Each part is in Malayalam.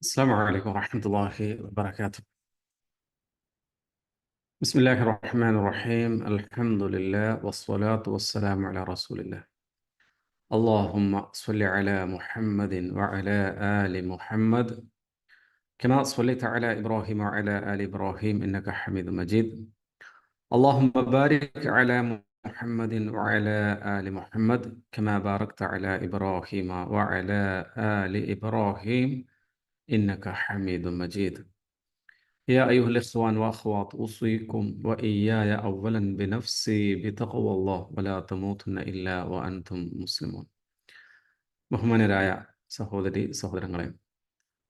السلام عليكم ورحمة الله وبركاته. بسم الله الرحمن الرحيم. الحمد لله والصلاة والسلام على رسول الله. اللهم صل على محمد وعلى آل محمد كما صليت على إبراهيم وعلى آل إبراهيم إنك حميد مجيد. اللهم بارك على محمد وعلى آل محمد كما باركت على إبراهيم وعلى آل إبراهيم إنك حميد مجيد. يا أيها الإخوان وأخوات أوصيكم وإياي أولا بنفسي بتقوى الله ولا تموتن إلا وأنتم مسلمون. ബഹുമാനരായ സഹോദരി സഹോദരങ്ങളെ,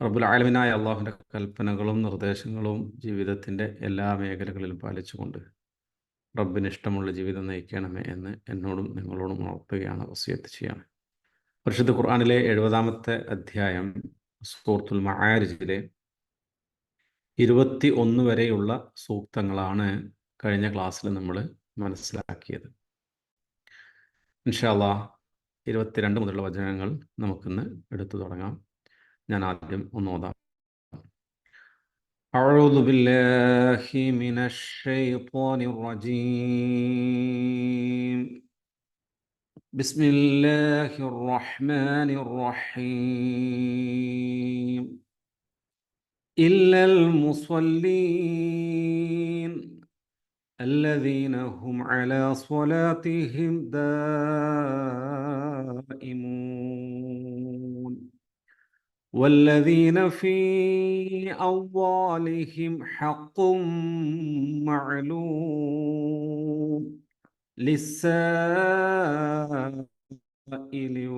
റബ്ബുൽ ആലമീനായ അള്ളാഹുവിൻ്റെ കൽപ്പനകളും നിർദ്ദേശങ്ങളും ജീവിതത്തിൻ്റെ എല്ലാ മേഖലകളിലും പാലിച്ചുകൊണ്ട് റബ്ബിന് ഇഷ്ടമുള്ള ജീവിതം നയിക്കണമേ എന്ന് എന്നോടും നിങ്ങളോടും ഉണർത്തുകയാണ്, വസിയത്ത് ചെയ്യാണ്. പരിശുദ്ധ ഖുർആനിലെ 70-ാമത്തെ അധ്യായം സൂറത്തുൽ മആരിജിലെ 21 വരെയുള്ള സൂക്തങ്ങളാണ് കഴിഞ്ഞ ക്ലാസ്സിൽ നമ്മൾ മനസ്സിലാക്കിയത്. ഇൻഷാ അല്ലാഹ് 22 മുതലുള്ള വചനങ്ങൾ നമുക്കിന്ന് എടുത്തു തുടങ്ങാം. ഞാൻ ആദ്യം ഒന്ന് ഓതാം. أعوذ بالله من الشيطان الرجيم. بسم الله الرحمن الرحيم. إلا المصلين الذين هم على صلاتهم دائمون والذين في أموالهم حق معلوم للسائل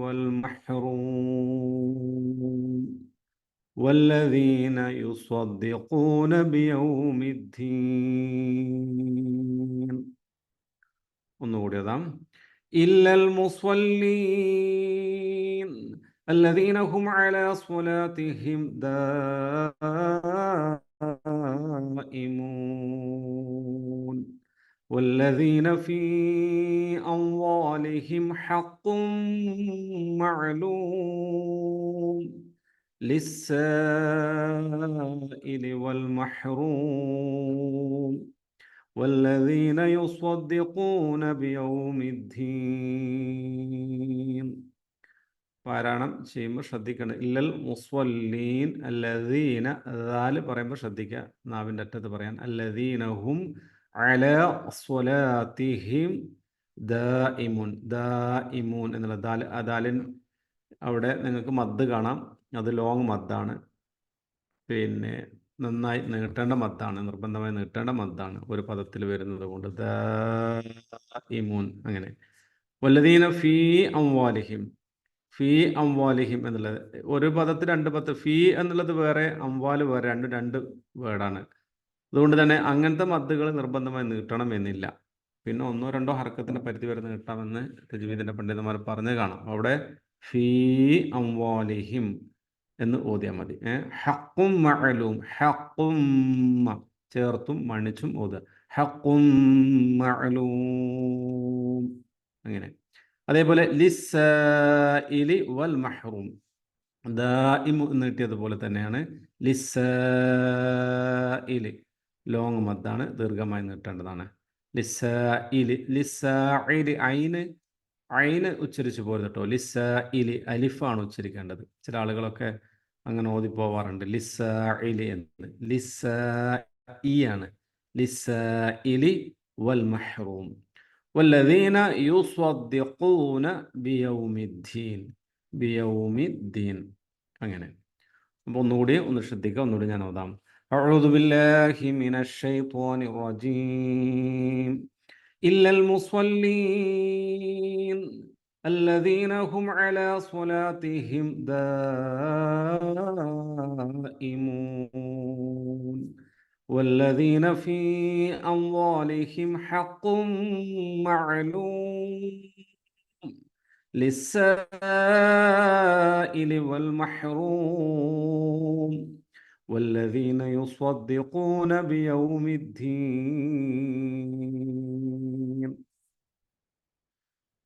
والمحروم والذين يصدقون بيوم الدين. ഒന്നുകൂടി അതാം. إلا المصلين الذين هم على صلاتهم دائمون والذين في أموالهم حق معلوم للسائل والمحروم والذين يصدقون بيوم الدين. പാരായണം ചെയ്യുമ്പോൾ ശ്രദ്ധിക്കണം. ഇല്ലൽ മുസ്വല്ലീൻ അല്ലദീന, ദാല് പറയുമ്പോൾ ശ്രദ്ധിക്കുക, നാവിൻ്റെ അറ്റത്ത് പറയാൻ. അല്ലദീനഹും അലാ സ്വലാത്തിഹിം ദായിമുൻ. ദായിമൂൻ എന്നുള്ള ദാല്, ആ ദാലിൻ അവിടെ നിങ്ങൾക്ക് മദ് കാണാം. അത് ലോങ് മദ്ദാണ്, പിന്നെ നന്നായി നീട്ടേണ്ട മദ്ദാണ്, നിർബന്ധമായി നീട്ടേണ്ട മദ്ദാണ് ഒരു പദത്തിൽ വരുന്നത് കൊണ്ട്. ദായിമൂൻ അങ്ങനെ. വല്ലദീന ഫീ അംവാലിഹിം, ഫീ അംവാലിഹിം എന്നുള്ളത് ഒരു പദത്തിൽ 2 പദത്ത്. ഫീ എന്നുള്ളത് വേറെ, അംവാല് വേറെ, രണ്ട് വേർഡാണ്. അതുകൊണ്ട് തന്നെ അങ്ങനത്തെ മദ്ദുകൾ നിർബന്ധമായി നീട്ടണം എന്നില്ല. പിന്നെ 1-2 ഹർക്കത്തിൻ്റെ പരിധി വരെ നീട്ടാമെന്ന് തജ്വീദിൻ്റെ പണ്ഡിതന്മാർ പറഞ്ഞു കാണാം. അവിടെ ഫീ അംവാലിഹിം എന്ന് ഓതിയാൽ മതി. ഹഖും മഅലൂം, ഹഖും ചേർത്തും മണിച്ചും ഓതുക. ഹഖും മഅലൂം അങ്ങനെ. അതേപോലെ ലിസ്സായിലി വൽ മഹ്റൂം, ദായിം നീട്ടിയതുപോലെ തന്നെയാണ്. ലിസ്സായിലി ലോങ് മദ്ദാണ്, ദീർഘമായി നീട്ടേണ്ടതാണ്. ലിസ്സായിലി, ലിസ്സായിലി ഐന് ഉച്ചരിച്ചു പോരുത് കേട്ടോ. ലിസ്സായിലി അലിഫാണ് ഉച്ചരിക്കേണ്ടത്. ചില ആളുകളൊക്കെ അങ്ങനെ ഓതിപ്പോവാറുണ്ട്. ലിസ്സായിലി എന്ന് ലിസ്സായി ആണ്. ലിസ്സായിലി വൽ മഹ്റൂം വല്ലദീന യുസ്വദ്ദിഖൂന ബിയൗമിദ്ദീൻ, ബിയൗമിദ്ദീൻ അങ്ങനെ. അപ്പോൾ ഒന്നുകൂടി ശ്രദ്ധിക്കുക. ഒന്നുകൂടി ഞാൻ ഓതാം. അഊദു ബില്ലാഹി മിനശ് ശൈത്വാനിർ റജീം. ഇല്ലൽ മുസ്വല്ലീൻ الذين هم على صلاتهم دائمون والذين في أموالهم حق معلوم للسائل والمحروم والذين يصدقون بيوم الدين.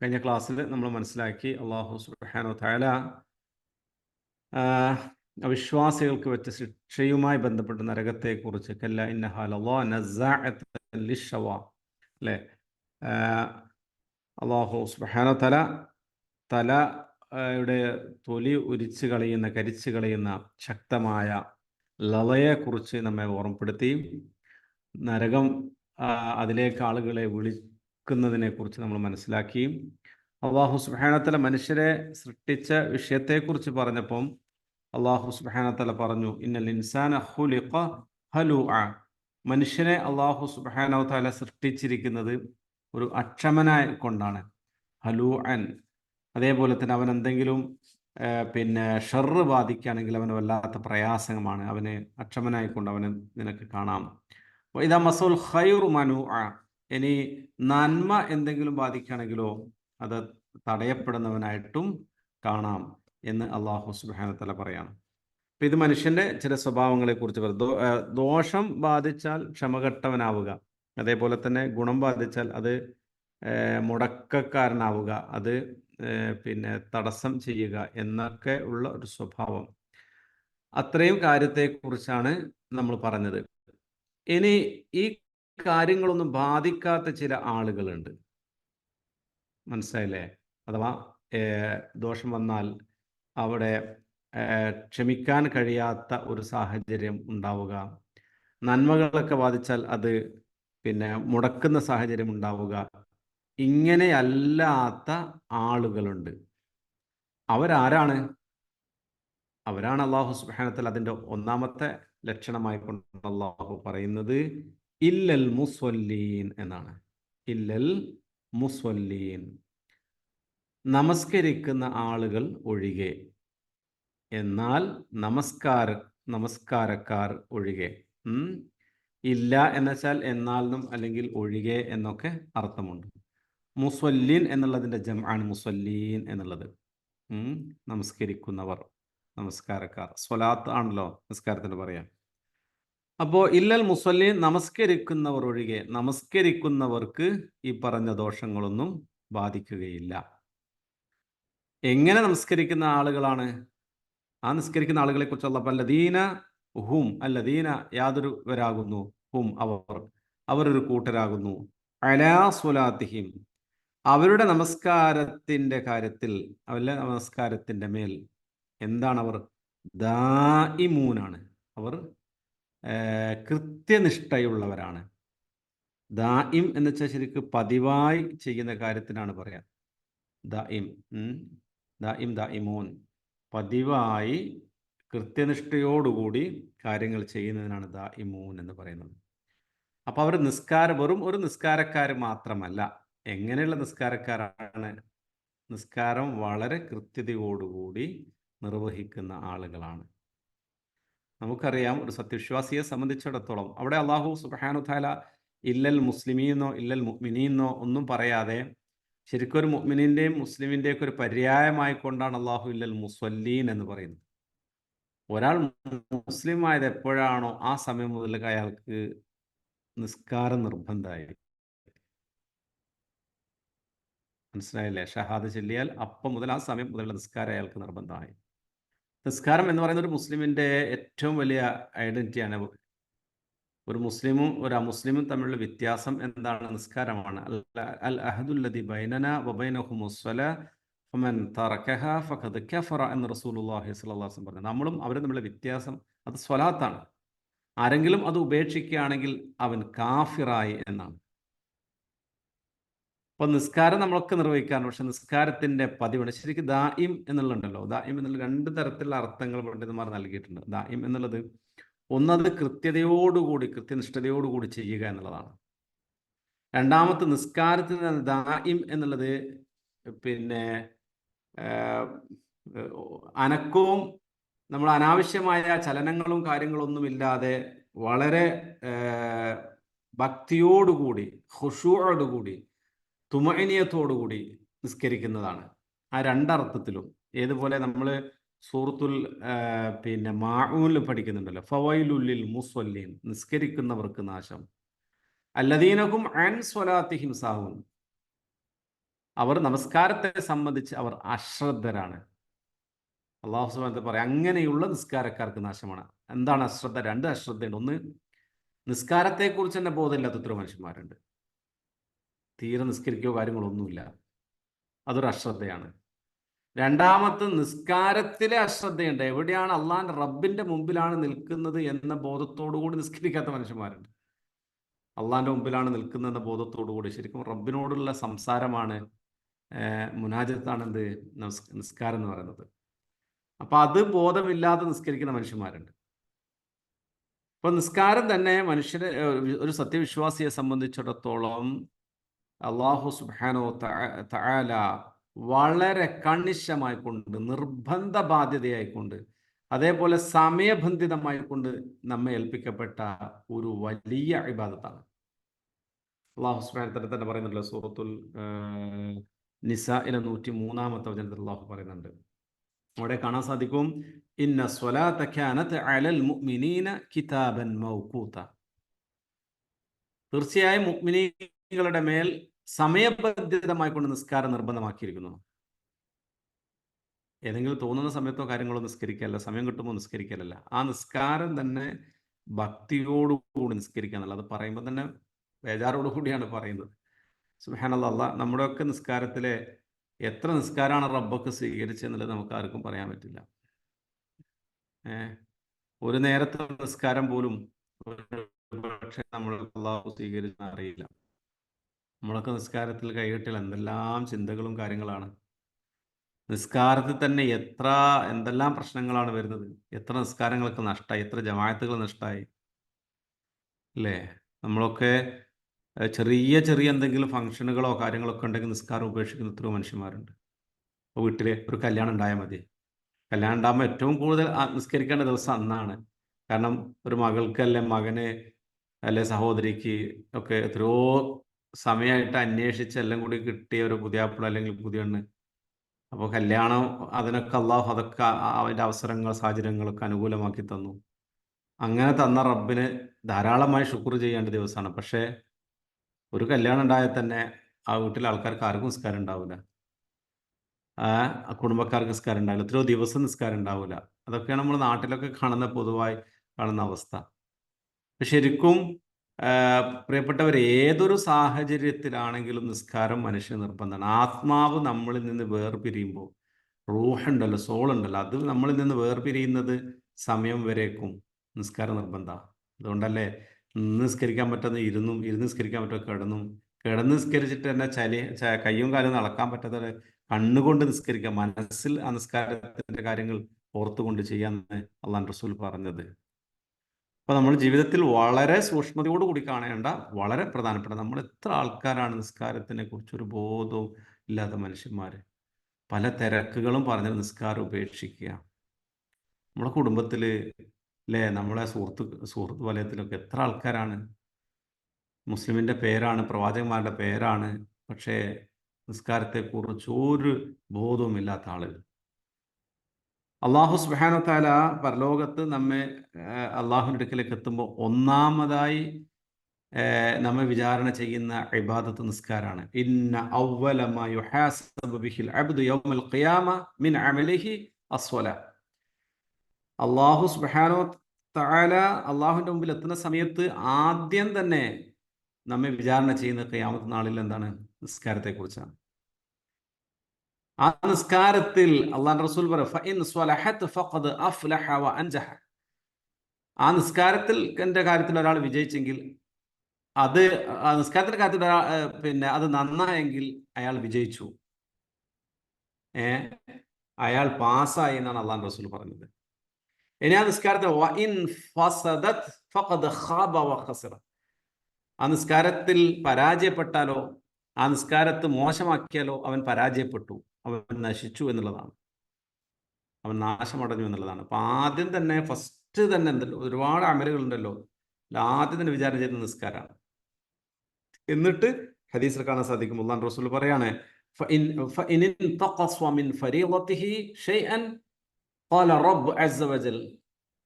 കഴിഞ്ഞ ക്ലാസ്സിൽ നമ്മൾ മനസ്സിലാക്കി അല്ലാഹു സുബ്ഹാനഹു വ തആല അവിശ്വാസികൾക്ക് വെച്ച ശിക്ഷയുമായി ബന്ധപ്പെട്ട് നരകത്തെക്കുറിച്ച് കല്ല ഇന്നഹാ ലളാ നസ്സാഅത്തൻ ലിശ്ശവാ, അല്ലേ? അല്ലാഹു സുബ്ഹാനഹു വ തആല തലയുടെ തൊലി ഉരിച്ചു കളയുന്ന, കരിച്ചു കളയുന്ന ശക്തമായ ലളയെക്കുറിച്ച് നമ്മെ ഓർമ്മപ്പെടുത്തി. നരകം അതിലേക്ക് ആളുകളെ വിളിക്കുന്നതിനെക്കുറിച്ച് നമ്മൾ മനസ്സിലാക്കി. അല്ലാഹു സുബ്ഹാനഹു വ തആല മനുഷ്യരെ സൃഷ്ടിച്ച വിഷയത്തെക്കുറിച്ച് പറഞ്ഞപ്പം അല്ലാഹു സുബ്ഹാനഹു വ തആല പറഞ്ഞു, ഇന്നൽ ഇൻസാന ഖുലിഖ ഹലൂഅ. മനുഷ്യനെ അല്ലാഹു സുബ്ഹാനഹു വ തആല സൃഷ്ടിച്ചിരിക്കുന്നത് ഒരു അക്ഷമനായി കൊണ്ടാണ്, ഹലൂഅൻ. അതേപോലെ തന്നെ അവൻ എന്തെങ്കിലും പിന്നെ ഷർറ് ബാധിക്കുകയാണെങ്കിൽ അവന് വല്ലാത്ത പ്രയാസമാണ്, അവന് അക്ഷമനായിക്കൊണ്ട് അവന് നിനക്ക് കാണാം. ഇതാ മസുൽ ഖൈറു മനുഅ. ഇനി നന്മ എന്തെങ്കിലും ബാധിക്കുകയാണെങ്കിലോ അത് തടയപ്പെടുന്നവനായിട്ടും കാണാം എന്ന് അല്ലാഹു സുബ്ഹാനഹു വ തആല പറയാണ്. അപ്പം ഇത് മനുഷ്യൻ്റെ ചില സ്വഭാവങ്ങളെക്കുറിച്ച് പറയും. ദോഷം ബാധിച്ചാൽ ക്ഷമകെട്ടവനാവുക, അതേപോലെ തന്നെ ഗുണം ബാധിച്ചാൽ അത് മുടക്കക്കാരനാവുക, അത് പിന്നെ തടസ്സം ചെയ്യുക എന്നൊക്കെ ഉള്ള ഒരു സ്വഭാവം. അത്രയും കാര്യത്തെക്കുറിച്ചാണ് നമ്മൾ പറഞ്ഞത്. ഇനി ഈ കാര്യങ്ങളൊന്നും ബാധിക്കാത്ത ചില ആളുകളുണ്ട്, മനസ്സിലായില്ലേ? അഥവാ ദോഷം വന്നാൽ അവിടെ ക്ഷമിക്കാൻ കഴിയാത്ത ഒരു സാഹചര്യം ഉണ്ടാവുക, നന്മകളൊക്കെ ബാധിച്ചാൽ അത് പിന്നെ മുടക്കുന്ന സാഹചര്യം ഉണ്ടാവുക, ഇങ്ങനെയല്ലാത്ത ആളുകളുണ്ട്. അവരാരാണ്? അവരാണ് അല്ലാഹു സുബ്ഹാനഹു വ തആല അതിൻ്റെ ഒന്നാമത്തെ ലക്ഷണമായി കൊണ്ട് അല്ലാഹു പറയുന്നത് ഇല്ലൽ മുസ്വല്ലീൻ എന്നാണ്. ഇല്ലൽ മുസ്വല്ലീൻ, നമസ്കരിക്കുന്ന ആളുകൾ ഒഴികെ. എന്നാൽ നമസ്കാരക്കാർ ഒഴികെ. ഇല്ല എന്നുവെച്ചാൽ എന്നാലും അല്ലെങ്കിൽ ഒഴികെ എന്നൊക്കെ അർത്ഥമുണ്ട്. മുസ്വല്ലീൻ എന്നുള്ളതിൻ്റെ ജംആണ് മുസ്വല്ലീൻ എന്നുള്ളത്. നമസ്കരിക്കുന്നവർ, നമസ്കാരക്കാർ. സ്വലാത്ത് ആണല്ലോ നമസ്കാരത്തിന് പറയാം. അപ്പോൾ ഇല്ലൽ മുസ്വല്ലീൻ, നമസ്കരിക്കുന്നവർ ഒഴികെ. നമസ്കരിക്കുന്നവർക്ക് ഈ പറഞ്ഞ ദോഷങ്ങളൊന്നും ബാധിക്കുകയില്ല. എങ്ങനെ നമസ്കരിക്കുന്ന ആളുകളാണ്? ആ നിസ്കരിക്കുന്ന ആളുകളെ കുറിച്ച് അല്ലാഹു അല്ലദീന ഹും, അല്ലദീന യാതൊരുവരാകുന്നു, ഹും അവരൊരു കൂട്ടരാകുന്നു, അലാ സ്വലാത്തിഹിം അവരുടെ നമസ്കാരത്തിൻ്റെ കാര്യത്തിൽ, അവരുടെ നമസ്കാരത്തിൻ്റെ മേൽ എന്താണ് അവർ? ദായിമൂനാണ്, അവർ കൃത്യനിഷ്ഠയുള്ളവരാണ്. ദായിം എന്ന് വെച്ചാൽ ശരിക്കും പതിവായി ചെയ്യുന്ന കാര്യത്തിനാണ് പറയാം ദായിം. ദായിമൂൻ, പതിവായി കൃത്യനിഷ്ഠയോടുകൂടി കാര്യങ്ങൾ ചെയ്യുന്നതിനാണ് ദായിമൂൻ എന്ന് പറയുന്നത്. അപ്പോൾ അവർ വെറും ഒരു നിസ്കാരക്കാർ മാത്രമല്ല. എങ്ങനെയുള്ള നിസ്കാരക്കാരാണ്? നിസ്കാരം വളരെ കൃത്യതയോടുകൂടി നിർവഹിക്കുന്ന ആളുകളാണ്. നമുക്കറിയാം, ഒരു സത്യവിശ്വാസിയെ സംബന്ധിച്ചിടത്തോളം അവിടെ അല്ലാഹു സുബ്ഹാനഹു വ തആല ഇല്ലൽ മുസ്ലിമീന്നോ ഇല്ലൽ മുഅ്മിനീന്നോ ഒന്നും പറയാതെ ശരിക്കും ഒരു മുഅ്മിനിൻ്റെയും മുസ്ലിമിൻ്റെയൊക്കെ ഒരു പര്യായമായി കൊണ്ടാണ് അല്ലാഹു ഇല്ലൽ മുസ്വല്ലീൻ എന്ന് പറയുന്നത്. ഒരാൾ മുസ്ലിം ആയത് എപ്പോഴാണോ ആ സമയം മുതൽ അയാൾക്ക് നിസ്കാരം നിർബന്ധമായി. മനസ്സിലായില്ലേ? ഷഹാദ ചൊല്ലിയാൽ അപ്പം മുതൽ ആ സമയം മുതലുള്ള നിസ്കാരം അയാൾക്ക് നിർബന്ധമായി. നിസ്കാരം എന്ന് പറയുന്നത് ഒരു മുസ്ലിമിൻ്റെ ഏറ്റവും വലിയ ഐഡന്റിറ്റിയാണ്. ഒരു മുസ്ലിമും ഒരു അമുസ്ലിമും തമ്മിലുള്ള വ്യത്യാസം എന്താണ്? നിസ്കാരമാണ്. അൽ അഹദുല്ലദി ബൈനന വബൈനഹുമുസ് സ്വലാ ഫമൻ തറകഹ ഫഖദ് കഫറ എന്ന് റസൂലുള്ളാഹി സ്വല്ലല്ലാഹു അലൈഹി വസല്ലം പറഞ്ഞു. നമ്മളും അവരും തമ്മിലുള്ള വ്യത്യാസം അത് സ്വലാത്താണ്. ആരെങ്കിലും അത് ഉപേക്ഷിക്കുകയാണെങ്കിൽ അവൻ കാഫിറായി എന്നാണ്. അപ്പോൾ നിസ്കാരം നമ്മളൊക്കെ നിർവഹിക്കാറുണ്ട്, പക്ഷെ നിസ്കാരത്തിൻ്റെ പതിവുണ്ട്. ശരിക്കും ദായിം എന്നുള്ളതുണ്ടല്ലോ, ദായിം എന്നുള്ള രണ്ട് തരത്തിലുള്ള അർത്ഥങ്ങൾ പണ്ഡിതന്മാർ നൽകിയിട്ടുണ്ട്. ദായിം എന്നുള്ളത് ഒന്നത് കൃത്യതയോടുകൂടി, കൃത്യനിഷ്ഠതയോടുകൂടി ചെയ്യുക എന്നുള്ളതാണ്. രണ്ടാമത്തെ നിസ്കാരത്തിന് ദായിം എന്നുള്ളത് പിന്നെ അനക്കവും നമ്മൾ അനാവശ്യമായ ചലനങ്ങളും കാര്യങ്ങളൊന്നുമില്ലാതെ വളരെ ഭക്തിയോടുകൂടി, ഖുശൂഅോടുകൂടി, തുമഅനിയത്തോടുകൂടി നിസ്കരിക്കുന്നതാണ്. ആ രണ്ടർത്ഥത്തിലും. ഏതുപോലെ നമ്മൾ സൂറത്തുൽ പിന്നെ മാഊനിൽ പഠിക്കുന്നുണ്ടല്ലോ, ഫവൈലുൽ മുസ്വല്ലീൻ, നിസ്കരിക്കുന്നവർക്ക് നാശം. അല്ലദീനഹും അൻ സ്വലാത്തിഹിം സാഹൂൻ, അവർ നമസ്കാരത്തെ സംബന്ധിച്ച് അവർ അശ്രദ്ധരാണ്. അള്ളാഹു സുബ്ഹാനഹു വ തആല പറയാം, അങ്ങനെയുള്ള നിസ്കാരക്കാർക്ക് നാശമാണ്. എന്താണ് അശ്രദ്ധ? രണ്ട് അശ്രദ്ധയുണ്ട്. ഒന്ന്, നിസ്കാരത്തെക്കുറിച്ച് തന്നെ ബോധമില്ലാത്ത എത്രയോ മനുഷ്യന്മാരുണ്ട്. തീരെ നിസ്കരിക്കുകയോ കാര്യങ്ങളൊന്നുമില്ല. അതൊരു അശ്രദ്ധയാണ്. രണ്ടാമത്തെ, നിസ്കാരത്തിലെ അശ്രദ്ധയുണ്ട്. എവിടെയാണ്? അള്ളാന്റെ റബ്ബിന്റെ മുമ്പിലാണ് നിൽക്കുന്നത് എന്ന ബോധത്തോടു കൂടി നിസ്കരിക്കാത്ത മനുഷ്യന്മാരുണ്ട്. അള്ളാന്റെ മുമ്പിലാണ് നിൽക്കുന്നതെന്ന ബോധത്തോടു കൂടി, ശരിക്കും റബ്ബിനോടുള്ള സംസാരമാണ്, മുനാജത്താണ് എന്ത് നിസ്കാരം എന്ന് പറയുന്നത്. അപ്പൊ അത് ബോധമില്ലാതെ നിസ്കരിക്കുന്ന മനുഷ്യന്മാരുണ്ട്. അപ്പൊ നിസ്കാരം തന്നെ മനുഷ്യരെ, ഒരു സത്യവിശ്വാസിയെ സംബന്ധിച്ചിടത്തോളം അള്ളാഹു സുബ്ഹാനഹു തആല വളരെ കണിശമായിക്കൊണ്ട്, നിർബന്ധ ബാധ്യതയായിക്കൊണ്ട്, അതേപോലെ സമയബന്ധിതമായിക്കൊണ്ട് നമ്മെ ഏൽപ്പിക്കപ്പെട്ട ഒരു വലിയ ഇബാദത്താണ്. അള്ളാഹു സുബ്ഹാനഹു തആല തന്നെ പറയുന്നുണ്ടല്ലോ, സൂറത്തുൽ നിസാഇലെ 103-ാമത്തെ വചനത്തിൽ അള്ളാഹു പറയുന്നുണ്ട്. അവിടെ കാണാൻ സാധിക്കും, ഇന്ന സ്വലാത്ത കാനത് അലൽ മുഅ്മിനീന കിതാബൻ മൗഖൂത. തീർച്ചയായും മുഅ്മിനീങ്ങളുടെ മേൽ സമയബന്ധിതമായി കൊണ്ട് നിസ്കാരം നിർബന്ധമാക്കിയിരിക്കുന്നു. ഏതെങ്കിലും തോന്നുന്ന സമയത്തോ കാര്യങ്ങളോ നിസ്കരിക്കല്ല, സമയം കിട്ടുമ്പോൾ നിസ്കരിക്കലല്ല. ആ നിസ്കാരം തന്നെ ഭക്തിയോടുകൂടി നിസ്കരിക്കുക എന്നുള്ളത്. അത് പറയുമ്പോൾ തന്നെ ബേജാറോടു കൂടിയാണ് പറയുന്നത്. സുബ്ഹാനല്ലാഹ്, നമ്മുടെയൊക്കെ നിസ്കാരത്തിലെ എത്ര നിസ്കാരമാണ് റബ്ബൊക്കെ സ്വീകരിച്ചെന്നുള്ളത് നമുക്ക് ആർക്കും പറയാൻ പറ്റില്ല. ഒരു നേരത്തെ നിസ്കാരം പോലും പക്ഷേ നമ്മൾ അള്ളാഹു സ്വീകരിച്ചെന്ന് അറിയില്ല. നമ്മളൊക്കെ നിസ്കാരത്തിൽ കൈകെട്ടിൽ എന്തെല്ലാം ചിന്തകളും കാര്യങ്ങളാണ്. നിസ്കാരത്തിൽ തന്നെ എന്തെല്ലാം പ്രശ്നങ്ങളാണ് വരുന്നത്. എത്ര നിസ്കാരങ്ങൾക്ക് നഷ്ടമായി, എത്ര ജമാഅത്തുകൾ നഷ്ടമായി അല്ലേ? നമ്മളൊക്കെ ചെറിയ ചെറിയ എന്തെങ്കിലും ഫംഗ്ഷനുകളോ കാര്യങ്ങളൊക്കെ ഉണ്ടെങ്കിൽ നിസ്കാരം ഉപേക്ഷിക്കുന്ന എത്രയോ മനുഷ്യന്മാരുണ്ട്. ഇപ്പോൾ വീട്ടിൽ ഒരു കല്യാണം ഉണ്ടായാൽ മതി. കല്യാണം ഉണ്ടാകുമ്പോൾ ഏറ്റവും കൂടുതൽ നിസ്കരിക്കേണ്ട ദിവസം അന്നാണ്. കാരണം ഒരു മകൾക്ക്, അല്ലെ മകന്, അല്ലെ സഹോദരിക്ക് ഒക്കെ എത്രയോ സമയമായിട്ട് അന്വേഷിച്ച് എല്ലാം കൂടി കിട്ടിയ ഒരു പുതിയാപ്പിള അല്ലെങ്കിൽ പുതിയണ്ണ്. അപ്പോൾ കല്യാണം, അതിനൊക്കെ അള്ളാഹു അതൊക്കെ അതിൻ്റെ അവസരങ്ങൾ, സാഹചര്യങ്ങളൊക്കെ അനുകൂലമാക്കി തന്നു. അങ്ങനെ തന്ന റബ്ബിന് ധാരാളമായി ശുക്ർ ചെയ്യേണ്ട ദിവസമാണ്. പക്ഷേ ഒരു കല്യാണം ഉണ്ടായാൽ തന്നെ ആ വീട്ടിലെ ആൾക്കാർക്ക് ആർക്കും നിസ്കാരം ഉണ്ടാവില്ല. കുടുംബക്കാർക്ക് നിസ്കാരം ഉണ്ടാവില്ല. എത്രയോ ദിവസം നിസ്കാരം ഉണ്ടാവില്ല. അതൊക്കെയാണ് നമ്മൾ നാട്ടിലൊക്കെ പൊതുവായി കാണുന്ന അവസ്ഥ. ശരിക്കും പ്രിയപ്പെട്ടവർ, ഏതൊരു സാഹചര്യത്തിലാണെങ്കിലും നിസ്കാരം മനുഷ്യന് നിർബന്ധമാണ്. ആത്മാവ് നമ്മളിൽ നിന്ന് വേർപിരിയുമ്പോൾ, റൂഹുണ്ടല്ലോ, സോളുണ്ടല്ലോ, അത് നമ്മളിൽ നിന്ന് വേർപിരിയുന്നത് സമയം വരേക്കും നിസ്കാരം നിർബന്ധമാണ്. അതുകൊണ്ടല്ലേ നിസ്കരിക്കാൻ പറ്റുന്ന ഇരുന്ന് നിസ്കരിക്കാൻ പറ്റുമോ കിടന്ന് നിസ്കരിച്ചിട്ട് തന്നെ കയ്യും കാലും നടക്കാൻ പറ്റാത്ത കണ്ണുകൊണ്ട് നിസ്കരിക്കുക, മനസ്സിൽ ആ നിസ്കാരത്തിന്റെ കാര്യങ്ങൾ ഓർത്തുകൊണ്ട് ചെയ്യാന്ന് അള്ളാഹു റസൂൽ പറഞ്ഞത്. അപ്പൊ നമ്മൾ ജീവിതത്തിൽ വളരെ സൂക്ഷ്മതയോടുകൂടി കാണേണ്ട വളരെ പ്രധാനപ്പെട്ട, നമ്മൾ എത്ര ആൾക്കാരാണ് നിസ്കാരത്തിനെ കുറിച്ചൊരു ബോധവും ഇല്ലാത്ത മനുഷ്യന്മാര്. പല തിരക്കുകളും പറഞ്ഞ് നിസ്കാരം ഉപേക്ഷിക്കുക. നമ്മുടെ കുടുംബത്തിൽ, അല്ലേ, നമ്മളെ സുഹൃത്ത് വലയത്തിലൊക്കെ എത്ര ആൾക്കാരാണ്, മുസ്ലിമിന്റെ പേരാണ്, പ്രവാചകന്മാരുടെ പേരാണ്, പക്ഷേ നിസ്കാരത്തെക്കുറിച്ച് ഒരു ബോധവും ഇല്ലാത്ത ആളുകൾ. അള്ളാഹു സുബ്ഹാനഹു തആല പരലോകത്ത് നമ്മെ അള്ളാഹുവിന്റെ അടുക്കലേക്ക് എത്തുമ്പോൾ ഒന്നാമതായി നമ്മെ വിചാരണ ചെയ്യുന്ന ഇബാദത്ത് നിസ്കാരാണ്. ഇന്ന അവ്വല മാ യുഹാസബു ബിഹിൽ അബ്ദു യൗമൽ ഖിയാമ മിൻ അമലിഹി അസ്വല. അള്ളാഹു സുബ്ഹാനഹു തആല അള്ളാഹുവിന്റെ മുമ്പിൽ എത്തുന്ന സമയത്ത് ആദ്യം തന്നെ നമ്മെ വിചാരണ ചെയ്യുന്ന ഖിയാമത്ത് നാളിൽ എന്താണ്? നിസ്കാരത്തെക്കുറിച്ചാണ്. ആ നിസ്കാരത്തിൽ അള്ളാഹു റസൂൽ പറയും, ആ നിസ്കാരത്തിൽ എന്റെ കാര്യത്തിൽ ഒരാൾ വിജയിച്ചെങ്കിൽ, അത് ആ നിസ്കാരത്തിന്റെ കാര്യത്തിൽ അത് നന്നായെങ്കിൽ അയാൾ വിജയിച്ചു, അയാൾ പാസ്സായി എന്നാണ് അള്ളാഹു റസൂൽ പറഞ്ഞത്. ഇനി ആ നിസ്കാരത്തിൽ ആ നിസ്കാരത്തിൽ പരാജയപ്പെട്ടാലോ, ആ നിസ്കാരത്തെ മോശമാക്കിയാലോ അവൻ പരാജയപ്പെട്ടു, അവൻ നശിച്ചു എന്നുള്ളതാണ്, അവൻ നാശമടഞ്ഞു എന്നുള്ളതാണ്. അപ്പൊ ആദ്യം തന്നെ ഫസ്റ്റ് തന്നെ ഉണ്ടല്ലോ, ഒരുപാട് അമലുകളുണ്ടല്ലോ, ആദ്യം തന്നെ വിചാരണ ചെയ്യുന്ന നിസ്കാരമാണ്. എന്നിട്ട് ഹദീസിൽ കാണാൻ സാധിക്കും, അല്ലാഹു റസൂൽ പറയാണ്,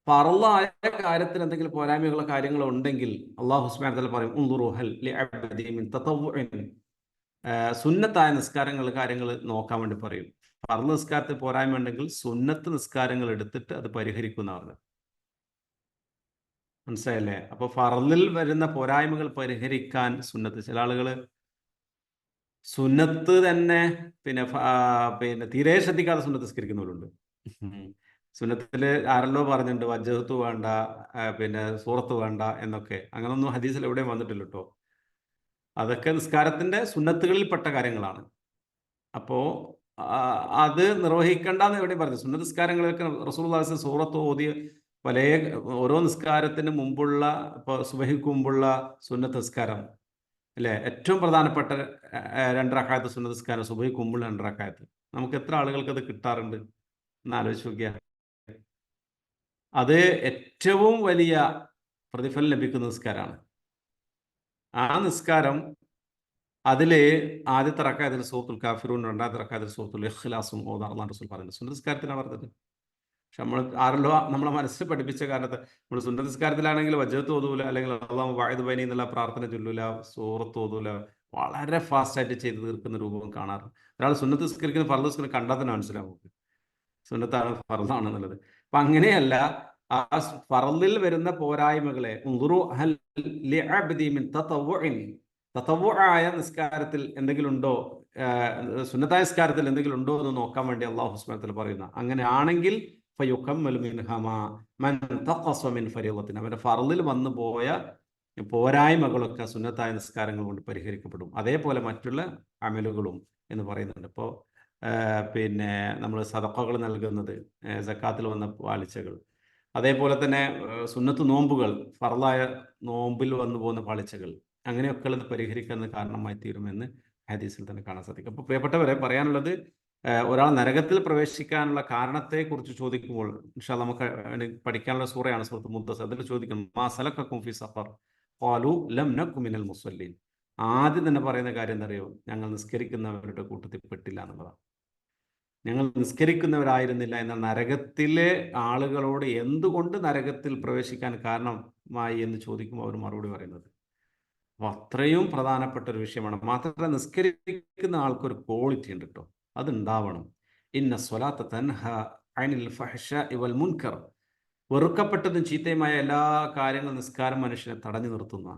ഫർളായ കാര്യത്തിൽ എന്തെങ്കിലും പോരായ്മകളോ കാര്യങ്ങളോ ഉണ്ടെങ്കിൽ അല്ലാഹു സുബ്ഹാനഹു വ തആല പറയും, ഉൻദുറു ഹൽ ലിഅബ്ദി മിൻ തതവ്വുഇൻ, സുന്നത്തായ നിസ്കാരങ്ങൾ കാര്യങ്ങൾ നോക്കാൻ വേണ്ടി പറയും. ഫർള് നിസ്കാരത്തിൽ പോരായ്മ ഉണ്ടെങ്കിൽ സുന്നത്ത് നിസ്കാരങ്ങൾ എടുത്തിട്ട് അത് പരിഹരിക്കുന്ന പറഞ്ഞത്. മനസ്സിലായല്ലേ? അപ്പൊ ഫർളിൽ വരുന്ന പോരായ്മകൾ പരിഹരിക്കാൻ സുന്നത്ത്, ചില ആളുകൾ സുന്നത്ത് തന്നെ പിന്നെ തീരെ ശ്രദ്ധിക്കാതെ സുന്നത്ത് നിസ്കരിക്കുന്നവരുണ്ട്. സുന്നത്തിൽ ആരല്ലോ പറഞ്ഞിട്ടുണ്ട് വജ്ജഹത്ത് വേണ്ട, പിന്നെ സൂറത്ത് വേണ്ട എന്നൊക്കെ. അങ്ങനൊന്നും ഹദീസിൽ എവിടെയും വന്നിട്ടില്ല കേട്ടോ. അതൊക്കെ നിസ്കാരത്തിന്റെ സുന്നത്തുകളിൽപ്പെട്ട കാര്യങ്ങളാണ്. അപ്പോ അത് നിർവഹിക്കേണ്ടെന്ന് എവിടെയും പറഞ്ഞു. സുന്നത്ത് നിസ്കാരങ്ങളൊക്കെ റസൂലുള്ളാഹി സൂറത്ത് ഓതി പല ഓരോ നിസ്കാരത്തിന് മുമ്പുള്ള, ഇപ്പോൾ സുബഹിക്ക് മുമ്പുള്ള സുന്നത്ത് നിസ്കാരം അല്ലേ, ഏറ്റവും പ്രധാനപ്പെട്ട 2 റക്അത്ത് സുന്നത്ത് നിസ്കാരം, സുബഹിക്ക് മുമ്പുള്ള 2 റക്അത്ത്. നമുക്ക് എത്ര ആളുകൾക്ക് അത് കിട്ടാറുണ്ട് എന്ന് ആലോചിച്ച് നോക്കിയാൽ. അത് ഏറ്റവും വലിയ പ്രതിഫലം ലഭിക്കുന്ന നിസ്കാരമാണ്. ആ നിസ്കാരം അതില് ആദ്യത്തെ റക്അത്തിൽ സൂറത്തുൽ കാഫിറൂൻ, രണ്ടാമത്തെ റക്അത്തിൽ സൂറത്തുൽ ഇഖ്ലാസും ഓതാറുള്ള റസൂൽ പറയുന്നത്. സുന്നത്ത് നിസ്കാരത്തിനാണ് പറഞ്ഞത്. പക്ഷെ നമ്മൾ ആരല്ലോ നമ്മളെ മനസ്സിൽ പഠിപ്പിച്ച കാരണത്ത് നമ്മൾ സുന്നത്ത് നിസ്കാരത്തിലാണെങ്കിൽ വജ്ജത്ത് ഓതൂല, അല്ലെങ്കിൽ അല്ലാഹു വഅദ് ബൈനി എന്നുള്ള പ്രാർത്ഥന ചൊല്ലൂല, സൂറത്ത് ഓതൂല, വളരെ ഫാസ്റ്റ് ആയിട്ട് ചെയ്ത് തീർക്കുന്ന രൂപം കാണാറ്. ഒരാൾ സുന്നത്ത് നിസ്കരിക്കുന്ന ഫർദ് നിസ്കരിക്കുന്ന കണ്ടാൽ തന്നെ മനസ്സിലാവും സുന്നത്താണ് ഫർദാണെന്നുള്ളത്. അപ്പൊ അങ്ങനെയല്ല, ആ ഫർദിൽ വരുന്ന പോരായ്മകളെ തതവ്വുആയ നിസ്കാരത്തിൽ എന്തെങ്കിലും ഉണ്ടോ, സുന്നത്തായ നിസ്കാരത്തിൽ എന്തെങ്കിലും ഉണ്ടോ എന്ന് നോക്കാൻ വേണ്ടി അല്ലാഹു സുബ്ഹാനഹു വ തആല പറയുന്ന. അങ്ങനെ ആണെങ്കിൽ ഫയുകമ്മലു മിൻഹാ മൻ തഖസ മിൻ ഫരീളത്തിൻ, അവന്റെ ഫർദിൽ വന്നു പോയ പോരായ്മകളൊക്കെ സുന്നത്തായ നിസ്കാരങ്ങൾ കൊണ്ട് പരിഹരിക്കപ്പെടും. അതേപോലെ മറ്റുള്ള അമലുകളും എന്ന് പറയുന്നുണ്ട്. ഇപ്പോൾ പിന്നെ നമ്മൾ സദഖകൾ നൽകുന്നത്, സക്കാത്തിൽ വന്ന പാളിച്ചകൾ, അതേപോലെ തന്നെ സുന്നത്ത് നോമ്പുകൾ, ഫർളായ നോമ്പിൽ വന്നു പോകുന്ന പാളിച്ചകൾ, അങ്ങനെയൊക്കെ ഉള്ളത് പരിഹരിക്കാൻ കാരണമായി തീരുമെന്ന് ഹദീസിൽ തന്നെ കാണാൻ സാധിക്കും. അപ്പോൾ പ്രിയപ്പെട്ടവരെ, പറയാനുള്ളത്, ഒരാൾ നരകത്തിൽ പ്രവേശിക്കാനുള്ള കാരണത്തെക്കുറിച്ച് ചോദിക്കുമ്പോൾ ഇൻഷാ അല്ലാഹ് നമുക്ക് പഠിക്കാനുള്ള സൂറയാണ് സൂറത്തുൽ മുദ്ദസ്സിർ. അതിൽ ചോദിക്കണം മാ സലക്കക്കും ഫീ സഖർ ഖാലു ലം നകു മിനൽ മുസല്ലീൻ. ആദ്യം തന്നെ പറയുന്ന കാര്യം എന്താ അറിയോ? ഞങ്ങൾ നിസ്കരിക്കുന്നവരുടെ കൂട്ടത്തിൽ പെട്ടില്ല എന്നുള്ളതാണ്. ഞങ്ങൾ നിസ്കരിക്കുന്നവരായിരുന്നില്ല. എന്നാൽ നരകത്തിലെ ആളുകളോട് എന്തുകൊണ്ട് നരകത്തിൽ പ്രവേശിക്കാൻ കാരണമായി എന്ന് ചോദിക്കുമ്പോൾ അവർ മറുപടി പറയുന്നത്. അപ്പൊ അത്രയും പ്രധാനപ്പെട്ട ഒരു വിഷയമാണ്. മാത്രമല്ല, നിസ്കരിക്കുന്ന ആൾക്കൊരു ക്വാളിറ്റി ഉണ്ട് കേട്ടോ, അതുണ്ടാവണം. ഇന്ന സ്വലാത്ത തൻഹ അനിൽ ഫഹ്ശാഇ വൽ മുൻകർ. വെറുക്കപ്പെട്ടതും ചീത്തയുമായ എല്ലാ കാര്യങ്ങളും നിസ്കാരം മനുഷ്യനെ തടഞ്ഞു നിർത്തുന്ന.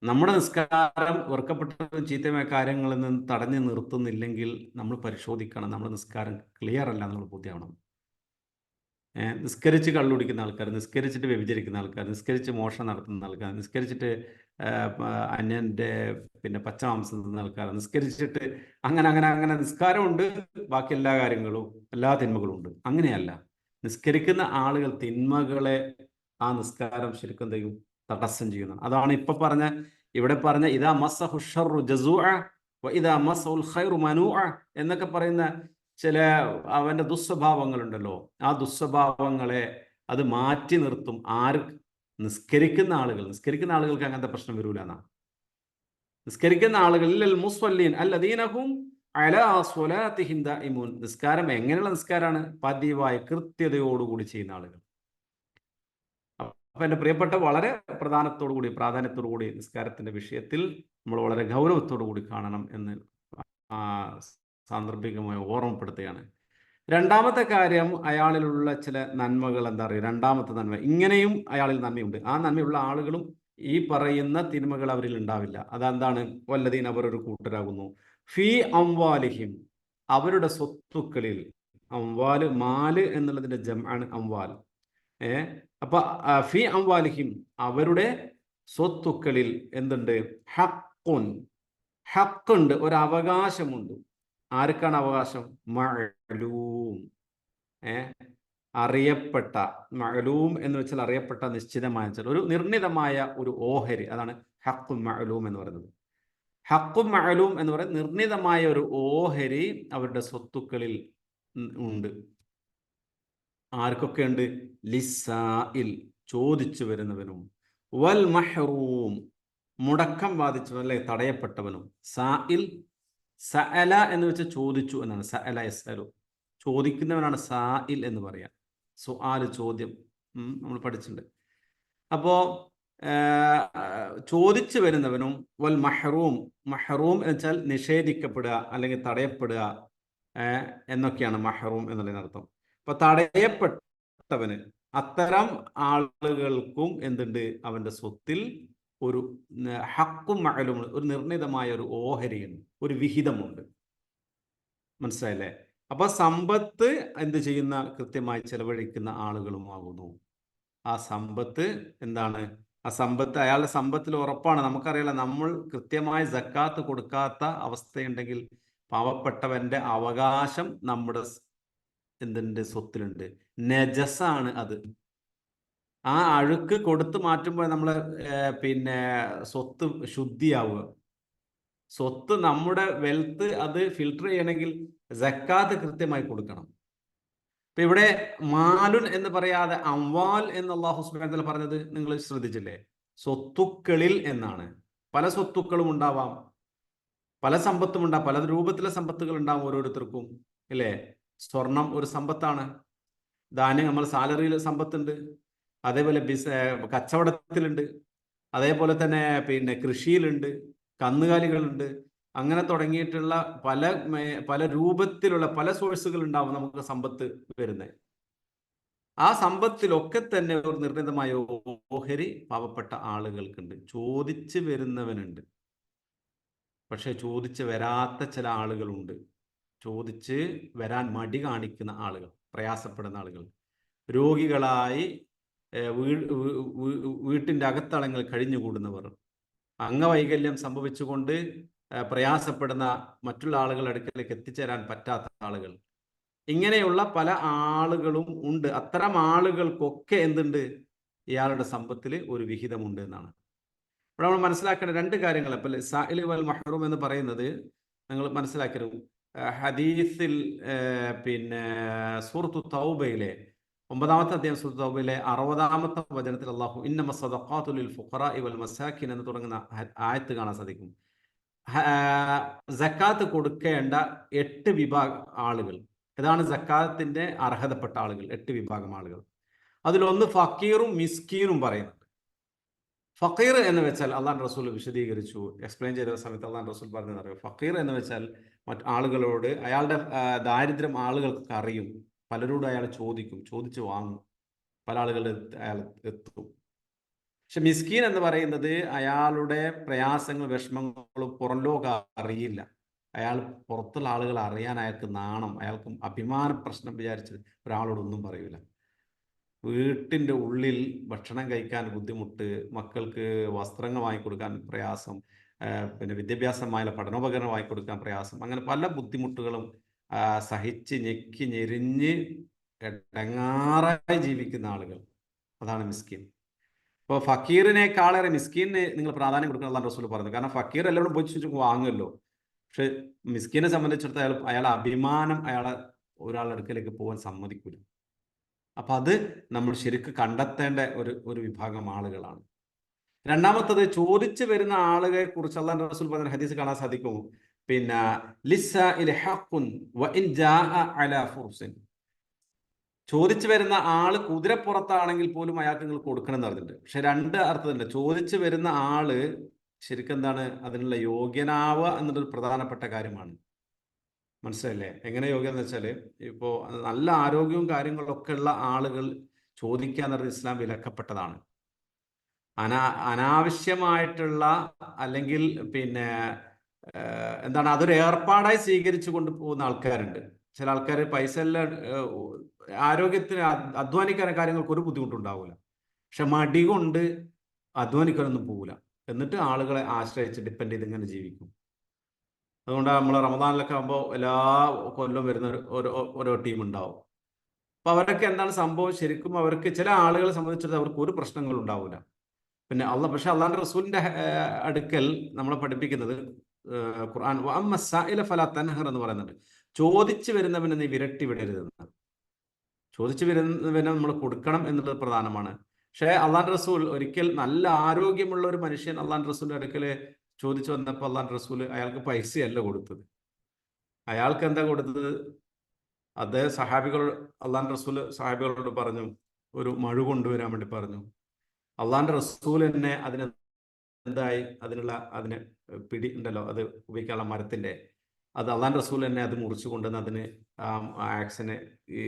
നമ്മുടെ നിസ്കാരം വെറുക്കപ്പെട്ടതും ചീത്തയുമായ കാര്യങ്ങളിൽ നിന്ന് തടഞ്ഞു നിർത്തുന്നില്ലെങ്കിൽ നമ്മൾ പരിശോധിക്കണം, നമ്മുടെ നിസ്കാരം ക്ലിയർ അല്ല എന്നുള്ള ബോധ്യമാവണം. നിസ്കരിച്ച് കള്ളുടിക്കുന്ന ആൾക്കാർ, നിസ്കരിച്ചിട്ട് വ്യഭിചരിക്കുന്ന ആൾക്കാർ, നിസ്കരിച്ച് മോഷണം നടത്തുന്ന ആൾക്കാർ, നിസ്കരിച്ചിട്ട് അന്യൻ്റെ പച്ചമാംസം തിന്ന ആൾക്കാർ, നിസ്കരിച്ചിട്ട് അങ്ങനെ അങ്ങനെ അങ്ങനെ നിസ്കാരമുണ്ട്, ബാക്കി എല്ലാ കാര്യങ്ങളും എല്ലാ തിന്മകളും ഉണ്ട്. അങ്ങനെയല്ല, നിസ്കരിക്കുന്ന ആളുകൾ തിന്മകളെ ആ നിസ്കാരം ശരിക്കും എന്തെങ്കിലും തടസ്സം ചെയ്യുന്നു. അതാണ് ഇവിടെ പറഞ്ഞ ഇദാ മസ്സഹു ശർറു ജസൂഅ വ ഇദാ മസ്സഹുൽ ഖൈറു മനൂഅ എന്നൊക്കെ പറയുന്ന ചില അവന്റെ ദുസ്വഭാവങ്ങളുണ്ടല്ലോ. ആ ദുസ്വഭാവങ്ങളെ അത് മാറ്റി നിർത്തും. നിസ്കരിക്കുന്ന ആളുകൾക്ക് അങ്ങനത്തെ പ്രശ്നം വരൂല എന്നാ. നിസ്കരിക്കുന്ന ആളുകളിൽ മുസ്വല്ലീൻ അല്ലദീനഹും അലാ സ്വലാത്തിഹിം ദാഇമൂൻ. നിസ്കാരം എങ്ങനെയുള്ള നിസ്കാരമാണ്? പതിവായി കൃത്യതയോടുകൂടി ചെയ്യുന്ന ആളുകൾ. അപ്പൊ എന്റെ പ്രിയപ്പെട്ട, വളരെ പ്രാധാന്യത്തോടു കൂടി നിസ്കാരത്തിന്റെ വിഷയത്തിൽ നമ്മൾ വളരെ ഗൗരവത്തോടു കൂടി കാണണം എന്ന് സാന്ദർഭികമായി ഓർമ്മപ്പെടുത്തുകയാണ്. രണ്ടാമത്തെ കാര്യം, അയാളിലുള്ള ചില നന്മകൾ എന്താ പറയുക? രണ്ടാമത്തെ നന്മ, ഇങ്ങനെയും അയാളിൽ നന്മയുണ്ട്. ആ നന്മയുള്ള ആളുകളും ഈ പറയുന്ന തിന്മകൾ അവരിൽ ഉണ്ടാവില്ല. അതെന്താണ്? വല്ലദീൻ, അവർ ഒരു കൂട്ടരാകുന്നു. ഫീ അംവാലിഹിം, അവരുടെ സ്വത്തുക്കളിൽ. അംവാല്, മാല് എന്നുള്ളതിന്റെ ജംആണ് അംവാൽ. അപ്പൊ ഫീ അംവാലിഹിം, അവരുടെ സ്വത്തുക്കളിൽ എന്തുണ്ട്? ഹഖ്ഖുൻ, ഹഖ്ഖുണ്ട്, ഒരു അവകാശമുണ്ട്. ആർക്കാണ് അവകാശം? മഅലൂം, അറിയപ്പെട്ട. മഅലൂം എന്ന് വെച്ചാൽ അറിയപ്പെട്ട, നിശ്ചിതമായ, ഒരു നിർണിതമായ ഒരു ഓഹരി. അതാണ് ഹഖ്ഖുൻ മഅലൂം എന്ന് പറയുന്നത്. ഹഖ്ഖുൻ മഅലൂം എന്ന് പറയുന്നത് നിർണിതമായ ഒരു ഓഹരി അവരുടെ സ്വത്തുക്കളിൽ ഉണ്ട്. ആർക്കൊക്കെ ഉണ്ട്? ലിസ്സാഇൽ, ചോദിച്ചു വരുന്നവനും, വൽ മഹ്റൂം, മുടക്കം ബാധിച്ചവൻ അല്ലെ തടയപ്പെട്ടവനും. സാഇൽ, സഅല എന്ന് വെച്ചാൽ ചോദിച്ചു എന്നാണ്. സഅല യസ്അലു, ചോദിക്കുന്നവനാണ് സാഇൽ എന്ന് പറയാം. സുആൽ, ചോദ്യം, നമ്മൾ പഠിച്ചിട്ടുണ്ട്. അപ്പോ ചോദിച്ചു വരുന്നവനും, വൽ മഹ്റൂം, മഹ്റൂം എന്ന് വെച്ചാൽ നിഷേധിക്കപ്പെടുക അല്ലെങ്കിൽ തടയപ്പെടുക, എന്നൊക്കെയാണ് മഹ്റൂം എന്നുള്ളതിനർത്ഥം. അപ്പൊ തടയപ്പെട്ടവന്, അത്തരം ആളുകൾക്കും എന്തുണ്ട്? അവന്റെ സ്വത്തിൽ ഒരു ഹക്കും മഅലും, ഒരു നിർണിതമായ ഒരു ഓഹരിയുണ്ട്, ഒരു വിഹിതമുണ്ട്. മനസ്സിലായില്ലേ? അപ്പൊ സമ്പത്ത് എന്ത് ചെയ്യുന്ന, കൃത്യമായി ചെലവഴിക്കുന്ന ആളുകളുമാകുന്നു. ആ സമ്പത്ത് എന്താണ്? ആ സമ്പത്ത് അയാളുടെ സമ്പത്തിൽ ഉറപ്പാണ്. നമുക്കറിയാലോ, നമ്മൾ കൃത്യമായി സക്കാത്ത് കൊടുക്കാത്ത അവസ്ഥയുണ്ടെങ്കിൽ പാവപ്പെട്ടവന്റെ അവകാശം നമ്മുടെ എന്തിന്റെ സ്വത്തിലുണ്ട്. നജസാണ് അത്. ആ അഴുക്ക് കൊടുത്തു മാറ്റുമ്പോൾ നമ്മള് പിന്നെ സ്വത്ത് ശുദ്ധിയാവുക. സ്വത്ത്, നമ്മുടെ വെൽത്ത് അത് ഫിൽട്ടർ ചെയ്യണമെങ്കിൽ സക്കാത്ത് കൃത്യമായി കൊടുക്കണം. ഇപ്പൊ ഇവിടെ മാലുൻ എന്ന് പറയാതെ അംവാൽ എന്ന് അല്ലാഹു സുബ്ഹാനഹു വ തആല പറഞ്ഞത് നിങ്ങൾ ശ്രദ്ധിച്ചില്ലേ? സ്വത്തുക്കളിൽ എന്നാണ്. പല സ്വത്തുക്കളും ഉണ്ടാവാം, പല സമ്പത്തും ഉണ്ടാവും, പല രൂപത്തിലെ സമ്പത്തുകൾ ഉണ്ടാവും ഓരോരുത്തർക്കും, ഇല്ലേ? സ്വർണം ഒരു സമ്പത്താണ്. ധാന്യം, നമ്മൾ സാലറിയിൽ സമ്പത്തുണ്ട്. അതേപോലെ കച്ചവടത്തിലുണ്ട്. അതേപോലെ തന്നെ പിന്നെ കൃഷിയിലുണ്ട്, കന്നുകാലികളുണ്ട്. അങ്ങനെ തുടങ്ങിയിട്ടുള്ള പല രൂപത്തിലുള്ള പല സോഴ്സുകൾ ഉണ്ടാവും നമുക്ക് സമ്പത്ത് വരുന്നത്. ആ സമ്പത്തിലൊക്കെ തന്നെ ഒരു നിർണിതമായ ഓഹരി പാവപ്പെട്ട ആളുകൾക്കുണ്ട്. ചോദിച്ചു വരുന്നവനുണ്ട്, പക്ഷെ ചോദിച്ച് വരാത്ത ചില ആളുകളുണ്ട്. ചോദിച്ച് വരാൻ മടി കാണിക്കുന്ന ആളുകൾ, പ്രയാസപ്പെടുന്ന ആളുകൾ, രോഗികളായി വീട്ടിൻ്റെ അകത്തളങ്ങൾ കഴിഞ്ഞുകൂടുന്നവർ, അംഗവൈകല്യം സംഭവിച്ചുകൊണ്ട് പ്രയാസപ്പെടുന്ന, മറ്റുള്ള ആളുകളുടെ അടുക്കലേക്ക് എത്തിച്ചേരാൻ പറ്റാത്ത ആളുകൾ, ഇങ്ങനെയുള്ള പല ആളുകളും ഉണ്ട്. അത്തരം ആളുകൾക്കൊക്കെ എന്തുണ്ട്? ഇയാളുടെ സമ്പത്തിൽ ഒരു വിഹിതമുണ്ട് എന്നാണ്. അപ്പോൾ നമ്മൾ മനസ്സിലാക്കേണ്ട രണ്ട് കാര്യങ്ങൾ. അപ്പോൾ സാഇൽ വൽ മഹ്റൂം എന്ന് പറയുന്നത് നിങ്ങൾ മനസ്സിലാക്കരുത്. ഹദീസിൽ പിന്നെ സൂറത്തു തൗബയിലെ 9-ാമത്തെ അധ്യായം, സൂറത്തു തൗബയിലെ 60-ാമത്തെ വചനത്തിൽ അല്ലാഹു ഇന്നമ സദഖാതു ലിൽ ഫുഖറാഇ വൽ മസാകിൻ എന്ന് തുടങ്ങുന്ന ആയത്ത് കാണാൻ സാധിക്കും. സക്കാത്ത് കൊടുക്കേണ്ട 8 വിഭാഗം ആളുകൾ. ഇതാണ് സക്കാത്തിന്റെ അർഹതപ്പെട്ട ആളുകൾ, 8 വിഭാഗം ആളുകൾ. അതിലൊന്ന് ഫക്കീറും മിസ്കീനും പറയുന്നുണ്ട്. ഫക്കീർ എന്ന് വെച്ചാൽ അള്ളാഹു റസൂൽ വിശദീകരിച്ചു, എക്സ്പ്ലെയിൻ ചെയ്ത സമയത്ത് അള്ളാഹു റസൂൽ പറഞ്ഞതറിയോ? ഫക്കീർ എന്ന് വെച്ചാൽ മറ്റു ആളുകളോട് അയാളുടെ ദാരിദ്ര്യം ആളുകൾക്ക് അറിയും, പലരോടും അയാൾ ചോദിക്കും, ചോദിച്ചു വാങ്ങും, പല ആളുകളുടെ അയാൾ എത്തും. പക്ഷെ മിസ്കീൻ എന്ന് പറയുന്നത് അയാളുടെ പ്രയാസങ്ങളും വിഷമങ്ങളും പുറം ലോകം അറിയില്ല. അയാൾ പുറത്തുള്ള ആളുകൾ അറിയാൻ അയാൾക്ക് നാണം, അയാൾക്ക് അഭിമാന പ്രശ്നം വിചാരിച്ച് ഒരാളോടൊന്നും പറയൂല. വീട്ടിൻ്റെ ഉള്ളിൽ ഭക്ഷണം കഴിക്കാൻ ബുദ്ധിമുട്ട്, മക്കൾക്ക് വസ്ത്രങ്ങൾ വാങ്ങിക്കൊടുക്കാൻ പ്രയാസം, പിന്നെ വിദ്യാഭ്യാസമായ പഠനോപകരണം വാങ്ങിക്കൊടുക്കാൻ പ്രയാസം, അങ്ങനെ പല ബുദ്ധിമുട്ടുകളും സഹിച്ച് ഞെക്കി ഞെരിഞ്ഞ് എടങ്ങാറായി ജീവിക്കുന്ന ആളുകൾ, അതാണ് മിസ്കീൻ. ഇപ്പോൾ ഫക്കീറിനേക്കാളേറെ മിസ്കീന് നിങ്ങൾ പ്രാധാന്യം കൊടുക്കണം അല്ലാഹു റസൂൽ പറഞ്ഞു. കാരണം ഫക്കീർ എല്ലാവരും പോയി ചോദിച്ചു വാങ്ങുമല്ലോ. പക്ഷെ മിസ്കീനെ സംബന്ധിച്ചിടത്തോളം അയാളെ അഭിമാനം അയാളെ ഒരാളുടെ അടുക്കലേക്ക് പോകാൻ സമ്മതിക്കില്ല. അപ്പൊ അത് നമ്മൾ ശരിക്കും കണ്ടെത്തേണ്ട ഒരു വിഭാഗം ആളുകളാണ്. രണ്ടാമത്തത്, ചോദിച്ചു വരുന്ന ആളുകളെ കുറിച്ച് അല്ലാഹു റസൂൽ പറഞ്ഞ ഹദീസ് കാണാൻ സാധിക്കും. പിന്നെ ലിസ്സാഇലി ഹഖ്ഖുൻ വഇൻ ജാഅ അലാ ഫുർസിൻ. ചോദിച്ചു വരുന്ന ആള് കുതിരപ്പുറത്താണെങ്കിൽ പോലും അയാൾക്ക് നിങ്ങൾ കൊടുക്കണം എന്ന് പറഞ്ഞിട്ടുണ്ട്. പക്ഷെ രണ്ട് അർത്ഥമുണ്ട്. ചോദിച്ചു വരുന്ന ആള് ശരിക്കും എന്താണ്, അതിനുള്ള യോഗ്യനാവുക എന്നതൊരു പ്രധാനപ്പെട്ട കാര്യമാണ്. മനസ്സിലല്ലേ? എങ്ങനെ യോഗ്യം എന്ന് വെച്ചാൽ, ഇപ്പോൾ നല്ല ആരോഗ്യവും കാര്യങ്ങളൊക്കെ ഉള്ള ആളുകൾ ചോദിക്കുക എന്നത് ഇസ്ലാം വിലക്കപ്പെട്ടതാണ്. അനാവശ്യമായിട്ടുള്ള, അല്ലെങ്കിൽ പിന്നെ എന്താണ്, അതൊരു ഏർപ്പാടായി സ്വീകരിച്ചു കൊണ്ടുപോകുന്ന ആൾക്കാരുണ്ട്. ചില ആൾക്കാർ പൈസ എല്ലാം ആരോഗ്യത്തിന് അധ്വാനിക്കാൻ കാര്യങ്ങൾക്ക് ഒരു ബുദ്ധിമുട്ടുണ്ടാവില്ല, പക്ഷെ മടി കൊണ്ട് അധ്വാനിക്കാനൊന്നും പോകില്ല. എന്നിട്ട് ആളുകളെ ആശ്രയിച്ച് ഡിപ്പെൻഡ് ചെയ്ത് ഇങ്ങനെ ജീവിക്കും. അതുകൊണ്ട് നമ്മൾ റമദാനിലൊക്കെ ആകുമ്പോൾ എല്ലാ കൊല്ലം വരുന്ന ഓരോ ടീം ഉണ്ടാവും. അപ്പൊ അവരൊക്കെ എന്താണ് സംഭവം? ശരിക്കും അവർക്ക്, ചില ആളുകളെ സംബന്ധിച്ചിടത്തോളം അവർക്ക് ഒരു പ്രശ്നങ്ങൾ ഉണ്ടാവില്ല. പിന്നെ പക്ഷെ അള്ളാഹുവിന്റെ റസൂലിന്റെ അടുക്കൽ നമ്മളെ പഠിപ്പിക്കുന്നത് ഖുർആൻ വഅമ്മ സഇല ഫലാ തൻഹർ എന്ന് പറയുന്നുണ്ട്. ചോദിച്ചു വരുന്നവനെ നീ വിരട്ടി വിടരുതെന്ന്. ചോദിച്ചു വരുന്നവനെ നമ്മൾ കൊടുക്കണം എന്നുള്ളത് പ്രധാനമാണ്. പക്ഷേ അള്ളാഹുന്റെ റസൂൽ ഒരിക്കൽ നല്ല ആരോഗ്യമുള്ള ഒരു മനുഷ്യൻ അള്ളാഹുന്റെ റസൂലിന്റെ അടുക്കൽ ചോദിച്ചു വന്നപ്പോൾ അള്ളാഹുന്റെ റസൂൽ അയാൾക്ക് പൈസയല്ല കൊടുത്തത്. അയാൾക്ക് എന്താ കൊടുത്തത്? അദ്ദേഹം അള്ളാഹുന്റെ റസൂൽ സഹാബികളോട് പറഞ്ഞു, ഒരു മഴ കൊണ്ടുവരാൻ വേണ്ടി പറഞ്ഞു. അള്ളാഹുന്റെ റസൂൽ തന്നെ അതിന് അതിന് പിടി ഉണ്ടല്ലോ, അത് ഉപയോഗിക്കാനുള്ള മരത്തിന്റെ, അത് അള്ളാൻ റസൂൽ തന്നെ അത് മുറിച്ചു കൊണ്ടുവന്ന് അതിന് ആക്സിന് ഈ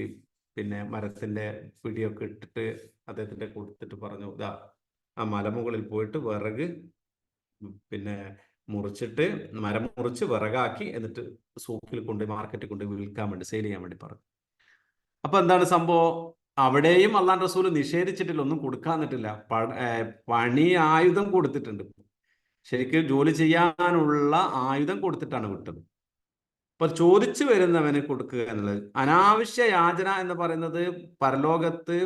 പിന്നെ മരത്തിന്റെ പിടിയൊക്കെ ഇട്ടിട്ട് അദ്ദേഹത്തിന്റെ കൊടുത്തിട്ട് പറഞ്ഞു, ഇതാ ആ മലമുകളിൽ പോയിട്ട് വിറക് പിന്നെ മുറിച്ചിട്ട് മരം മുറിച്ച് വിറകാക്കി എന്നിട്ട് സൂക്കിൽ കൊണ്ട് മാർക്കറ്റിൽ കൊണ്ട് വിൽക്കാൻ വേണ്ടി, സെയിൽ ചെയ്യാൻ വേണ്ടി പറഞ്ഞു. അപ്പൊ എന്താണ് സംഭവം? അവിടെയും അള്ളാൻ റസൂൽ നിഷേധിച്ചിട്ടില്ല, ഒന്നും കൊടുക്കാന്നിട്ടില്ല. പണി ആയുധം കൊടുത്തിട്ടുണ്ട്. ശരിക്കും ജോലി ചെയ്യാനുള്ള ആയുധം കൊടുത്തിട്ടാണ് വിട്ടത്. അപ്പൊ ചോദിച്ചു വരുന്നവന് കൊടുക്കുക എന്നുള്ളത്, അനാവശ്യ യാചന എന്ന് പറയുന്നത് പരലോകത്ത്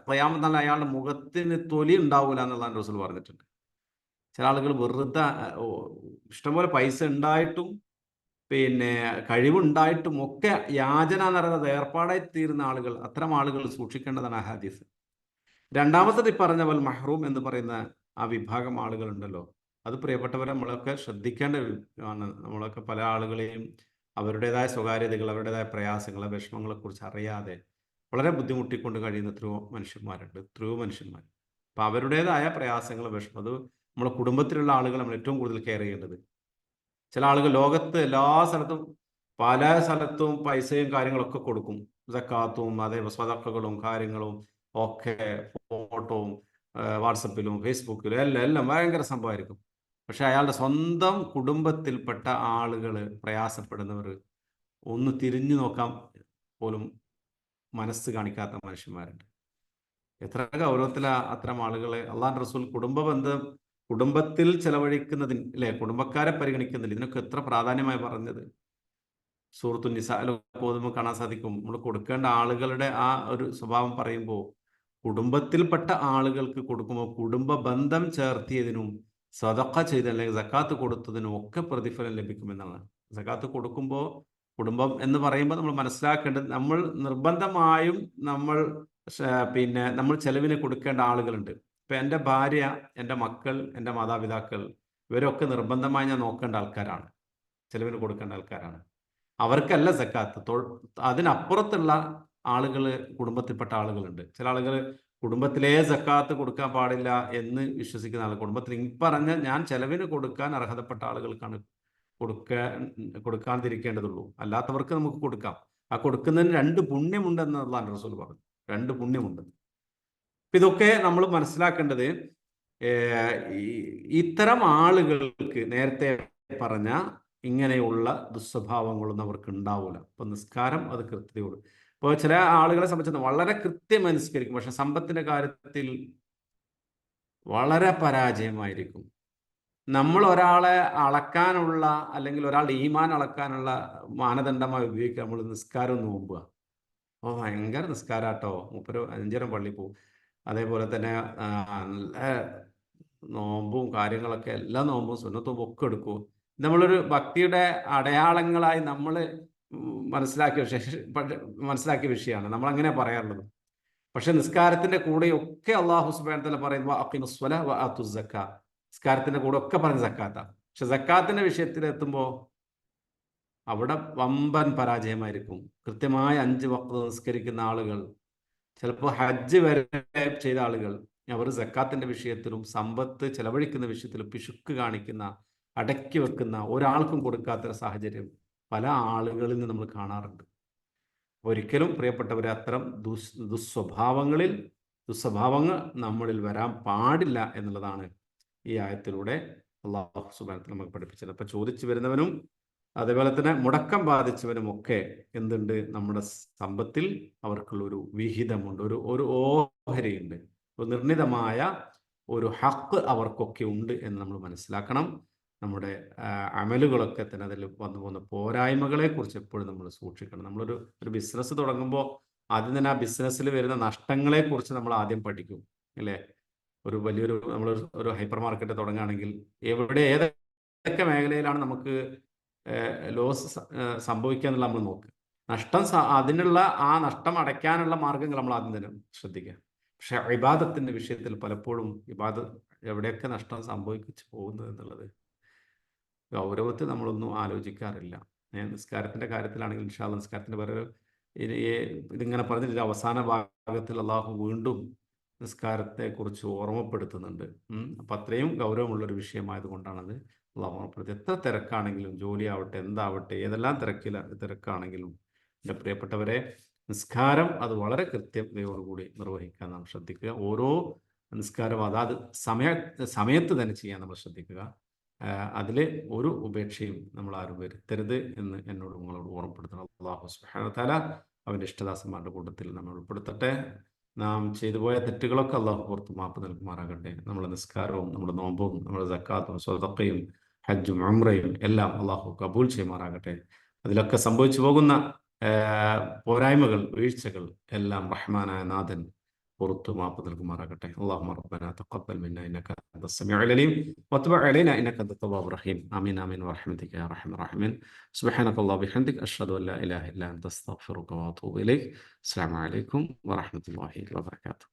ഖിയാമത്ത് നാളിൽ അയാളുടെ മുഖത്തിന് തൊലി ഉണ്ടാവൂല എന്നുള്ളതാണ് റസൂൽ പറഞ്ഞിട്ടുണ്ട്. ചില ആളുകൾ വെറുതെ ഇഷ്ടംപോലെ പൈസ ഉണ്ടായിട്ടും പിന്നെ കഴിവുണ്ടായിട്ടും ഒക്കെ യാചന എന്ന് പറയുന്നത് ഏർപ്പാടായി തീരുന്ന ആളുകൾ, അത്തരം ആളുകൾ സൂക്ഷിക്കേണ്ടതാണ് ആ ഹദീസ്. രണ്ടാമത്തത് ഈ പറഞ്ഞ പോലെ മഹ്റൂം എന്ന് പറയുന്ന ആ വിഭാഗം ആളുകളുണ്ടല്ലോ, അത് പ്രിയപ്പെട്ടവരെ നമ്മളൊക്കെ ശ്രദ്ധിക്കേണ്ട ആണ്. നമ്മളൊക്കെ പല ആളുകളെയും അവരുടേതായ സ്വകാര്യതകൾ, അവരുടേതായ പ്രയാസങ്ങൾ, വിഷമങ്ങളെ കുറിച്ച് അറിയാതെ വളരെ ബുദ്ധിമുട്ടിക്കൊണ്ട് കഴിയുന്ന എത്രയോ മനുഷ്യന്മാരുണ്ട്, എത്രയോ മനുഷ്യന്മാർ. അപ്പൊ അവരുടേതായ പ്രയാസങ്ങൾ, വിഷമം, അത് നമ്മളെ കുടുംബത്തിലുള്ള ആളുകൾ നമ്മൾ ഏറ്റവും കൂടുതൽ കെയർ ചെയ്യേണ്ടത്. ചില ആളുകൾ ലോകത്ത് എല്ലാ സ്ഥലത്തും പല സ്ഥലത്തും പൈസയും കാര്യങ്ങളൊക്കെ കൊടുക്കും, സക്കാത്തും അതേ സ്വതക്കകളും കാര്യങ്ങളും ഒക്കെ, ഫോട്ടോവും വാട്സപ്പിലും ഫേസ്ബുക്കിലും എല്ലാം എല്ലാം ഭയങ്കര സംഭവമായിരിക്കും. പക്ഷെ അയാളുടെ സ്വന്തം കുടുംബത്തിൽപ്പെട്ട ആളുകൾ പ്രയാസപ്പെടുന്നവർ ഒന്ന് തിരിഞ്ഞു നോക്കാൻ പോലും മനസ്സ് കാണിക്കാത്ത മനുഷ്യന്മാരുണ്ട്. എത്ര ഗൗരവത്തിലാ അത്തരം ആളുകളെ അള്ളാഹ് റസൂൽ കുടുംബത്തിൽ ചെലവഴിക്കുന്നതിന്, അല്ലെ, കുടുംബക്കാരെ പരിഗണിക്കുന്നതിൽ ഇതിനൊക്കെ എത്ര പ്രാധാന്യമായി പറഞ്ഞത്. സൂറത്തു നിസാലൊക്കെ ഓതുമ്പോൾ കാണാൻ സാധിക്കും, നമ്മൾ കൊടുക്കേണ്ട ആളുകളുടെ ആ ഒരു സ്വഭാവം പറയുമ്പോൾ കുടുംബത്തിൽപ്പെട്ട ആളുകൾക്ക് കൊടുക്കുമ്പോൾ കുടുംബ ബന്ധം ചേർത്തിയതിനും സദഖ ചെയ്ത അല്ലെങ്കിൽ സക്കാത്ത് കൊടുത്തതിനും ഒക്കെ പ്രതിഫലം ലഭിക്കുമെന്നാണ്. സക്കാത്ത് കൊടുക്കുമ്പോൾ കുടുംബം എന്ന് പറയുമ്പോൾ നമ്മൾ മനസ്സിലാക്കേണ്ടത്, നമ്മൾ നിർബന്ധമായും പിന്നെ നമ്മൾ ചെലവിന് കൊടുക്കേണ്ട ആളുകളുണ്ട്. ഇപ്പൊ എൻ്റെ ഭാര്യ, എൻ്റെ മക്കൾ, എൻ്റെ മാതാപിതാക്കൾ, ഇവരൊക്കെ നിർബന്ധമായി ഞാൻ നോക്കേണ്ട ആൾക്കാരാണ്, ചെലവിന് കൊടുക്കേണ്ട ആൾക്കാരാണ്. അവർക്കല്ല സക്കാത്ത്. അതിനപ്പുറത്തുള്ള ആളുകൾ, കുടുംബത്തിൽപ്പെട്ട ആളുകളുണ്ട്. ചില ആളുകൾ കുടുംബത്തിലേ സക്കാത്ത് കൊടുക്കാൻ പാടില്ല എന്ന് വിശ്വസിക്കുന്ന ആൾ, കുടുംബത്തിൽ പറഞ്ഞ ഞാൻ ചെലവിന് കൊടുക്കാൻ അർഹതപ്പെട്ട ആളുകൾക്കാണ് കൊടുക്കാതിരിക്കേണ്ടതുള്ളൂ, അല്ലാത്തവർക്ക് നമുക്ക് കൊടുക്കാം. ആ കൊടുക്കുന്നതിന് 2 പുണ്യമുണ്ട് എന്നുള്ളതാണ് റസൂൽ പറഞ്ഞു, 2 പുണ്യമുണ്ട്. ഇതൊക്കെ നമ്മൾ മനസ്സിലാക്കേണ്ടത്. ഇത്തരം ആളുകൾക്ക് നേരത്തെ പറഞ്ഞ ഇങ്ങനെയുള്ള ദുസ്വഭാവങ്ങളൊന്നും അവർക്ക് ഉണ്ടാവില്ല. ഇപ്പൊ നിസ്കാരം അത് കൃത്യതയോട്, ഇപ്പോൾ ചില ആളുകളെ സംബന്ധിച്ച് വളരെ കൃത്യം നിസ്കരിക്കും, പക്ഷെ സമ്പത്തിന്റെ കാര്യത്തിൽ വളരെ പരാജയമായിരിക്കും. നമ്മൾ ഒരാളെ അളക്കാനുള്ള അല്ലെങ്കിൽ ഒരാളുടെ ഈമാൻ അളക്കാനുള്ള മാനദണ്ഡമായി ഉപയോഗിക്കുക നമ്മൾ നിസ്കാരം നോമ്പുക. അപ്പോൾ ഭയങ്കര നിസ്കാരാട്ടോ, 5 പള്ളി പോകും, അതേപോലെ തന്നെ നല്ല നോമ്പും കാര്യങ്ങളൊക്കെ, എല്ലാ നോമ്പും സുന്നത്തും ഒക്കെ എടുക്കും. നമ്മളൊരു ഭക്തിയുടെ അടയാളങ്ങളായി നമ്മൾ മനസ്സിലാക്കിയ വിഷയമാണ്, നമ്മൾ അങ്ങനെ പറയാറുള്ളത്. പക്ഷെ നിസ്കാരത്തിന്റെ കൂടെയൊക്കെ അള്ളാഹു സുബ്ഹാനഹു വ തആല പറയുന്നത് അഖീമുസ് സ്വലാ വ ആതുസ് സക്കാ, നിസ്കാരത്തിന്റെ കൂടെ ഒക്കെ പറഞ്ഞ സക്കാത്ത. പക്ഷെ സക്കാത്തിന്റെ വിഷയത്തിൽ എത്തുമ്പോൾ അവിടെ വമ്പൻ പരാജയമായിരിക്കും. കൃത്യമായി 5 വഖ്ത് നിസ്കരിക്കുന്ന ആളുകൾ, ചിലപ്പോൾ ഹജ്ജ് വരെ ചെയ്ത ആളുകൾ, അവർ സക്കാത്തിന്റെ വിഷയത്തിലും സമ്പത്ത് ചെലവഴിക്കുന്ന വിഷയത്തിലും പിശുക്ക് കാണിക്കുന്ന, അടക്കി വെക്കുന്ന, ഒരാൾക്കും കൊടുക്കാത്ത സാഹചര്യം പല ആളുകളിൽ നിന്ന് നമ്മൾ കാണാറുണ്ട്. ഒരിക്കലും പ്രിയപ്പെട്ടവരെ അത്തരം ദുസ്വഭാവങ്ങൾ നമ്മളിൽ വരാൻ പാടില്ല എന്നുള്ളതാണ് ഈ ആയത്തിലൂടെ അള്ളാഹു സുബ്ഹാനഹു വ തആല നമുക്ക് പഠിപ്പിച്ചത്. അപ്പൊ ചോദിച്ചു വരുന്നവനും അതേപോലെ തന്നെ മുടക്കം ബാധിച്ചവനും ഒക്കെ എന്തുണ്ട്, നമ്മുടെ സമ്പത്തിൽ അവർക്കുള്ള ഒരു വിഹിതമുണ്ട്, ഒരു ഓഹരിയുണ്ട്, ഒരു നിർണിതമായ ഒരു ഹക്ക് അവർക്കൊക്കെ ഉണ്ട് എന്ന് നമ്മൾ മനസ്സിലാക്കണം. നമ്മുടെ അമലുകളൊക്കെ തന്നെ അതിൽ വന്നു പോകുന്ന പോരായ്മകളെ കുറിച്ച് എപ്പോഴും നമ്മൾ സൂക്ഷിക്കണം. ഒരു ബിസിനസ് തുടങ്ങുമ്പോൾ ആദ്യം തന്നെ ആ ബിസിനസ്സിൽ വരുന്ന നഷ്ടങ്ങളെ കുറിച്ച് നമ്മൾ ആദ്യം പഠിക്കും, അല്ലേ? നമ്മൾ ഒരു ഹൈപ്പർ മാർക്കറ്റ് തുടങ്ങുകയാണെങ്കിൽ ഏതൊക്കെ മേഖലയിലാണ് നമുക്ക് ലോസ് സംഭവിക്കുക എന്നുള്ള നമ്മൾ നോക്കുക. അതിനുള്ള ആ നഷ്ടം അടയ്ക്കാനുള്ള മാർഗങ്ങൾ നമ്മൾ ആദ്യം തന്നെ ശ്രദ്ധിക്കുക. പക്ഷെ ഇബാദത്തിന്റെ വിഷയത്തിൽ പലപ്പോഴും എവിടെയൊക്കെ നഷ്ടം സംഭവിച്ചു പോകുന്നത് എന്നുള്ളത് ഗൗരവത്തിൽ നമ്മളൊന്നും ആലോചിക്കാറില്ല. നിസ്കാരത്തിന്റെ കാര്യത്തിലാണെങ്കിൽ ഇൻഷാ അല്ലാഹ് നിസ്കാരത്തിന്റെ വേറെ ഇതിങ്ങനെ പറഞ്ഞിട്ട് അവസാന ഭാഗത്തിൽ അള്ളാഹു വീണ്ടും നിസ്കാരത്തെ കുറിച്ച് ഓർമ്മപ്പെടുത്തുന്നുണ്ട്. അപ്പൊ അത്രയും ഗൗരവമുള്ളൊരു വിഷയമായതുകൊണ്ടാണത്. അള്ളാഹു ഓർമ്മപ്പെടുത്തി. എത്ര തിരക്കാണെങ്കിലും, ജോലിയാവട്ടെ, എന്താവട്ടെ, ഏതെല്ലാം തിരക്കാണെങ്കിലും എൻ്റെ പ്രിയപ്പെട്ടവരെ, നിസ്കാരം അത് വളരെ കൃത്യതയോടുകൂടി നിർവഹിക്കാൻ നാം ശ്രദ്ധിക്കുക. ഓരോ നിസ്കാരം അതാത് സമയത്ത് തന്നെ ചെയ്യാൻ നമ്മൾ ശ്രദ്ധിക്കുക. അതിൽ ഒരു ഉപേക്ഷയും നമ്മൾ ആരും വരുത്തരുത് എന്ന് എന്നോട് നിങ്ങളോട് ഓർമ്മപ്പെടുത്തണം. അള്ളാഹു സുബ്ഹാനഹു വ തആല അവൻ്റെ ഇഷ്ടദാസന്മാരുടെ കൂട്ടത്തിൽ നമ്മൾ ഉൾപ്പെടുത്തട്ടെ. നാം ചെയ്തു പോയ തെറ്റുകളൊക്കെ അള്ളാഹു പുറത്ത് മാപ്പ് നൽകുമാറാകട്ടെ. നമ്മുടെ നിസ്കാരവും നമ്മുടെ നോമ്പും നമ്മുടെ സക്കാത്തും സ്വതക്കയും ഹജ്ജും ഉംറയും എല്ലാം അള്ളാഹു കബൂൽ ചെയ്യുമാറാകട്ടെ. അതിലൊക്കെ സംഭവിച്ചു പോകുന്ന പോരായ്മകൾ, വീഴ്ചകൾ എല്ലാം റഹ്മാനായ നാഥൻ പുറത്തു മാപ്പ് നൽകുമാറാകട്ടെ. അല്ലാഹുമ്മ റബ്ബനാ തഖബ്ബൽ മിന്നാ ഇന്നക അൻതസ് സമീഉൽ അലീം വതുബ് അലൈനാ ഇന്നക അൻതത് തവ്വാബുർ റഹീം. ആമീൻ ആമീൻ വറഹ്മതിക യാ അർഹമർ റഹീമീൻ. സുബ്ഹാനകല്ലാഹു ബിഹംദിക അഷ്ഹദു അൻ ലാ ഇലാഹ ഇല്ലാ അൻത അസ്തഗ്ഫിറുക വഅതൂബു ഇലൈക്. അസ്സലാമു അലൈക്കും വറഹ്മത്തുള്ളാഹി വബറകാതുഹു.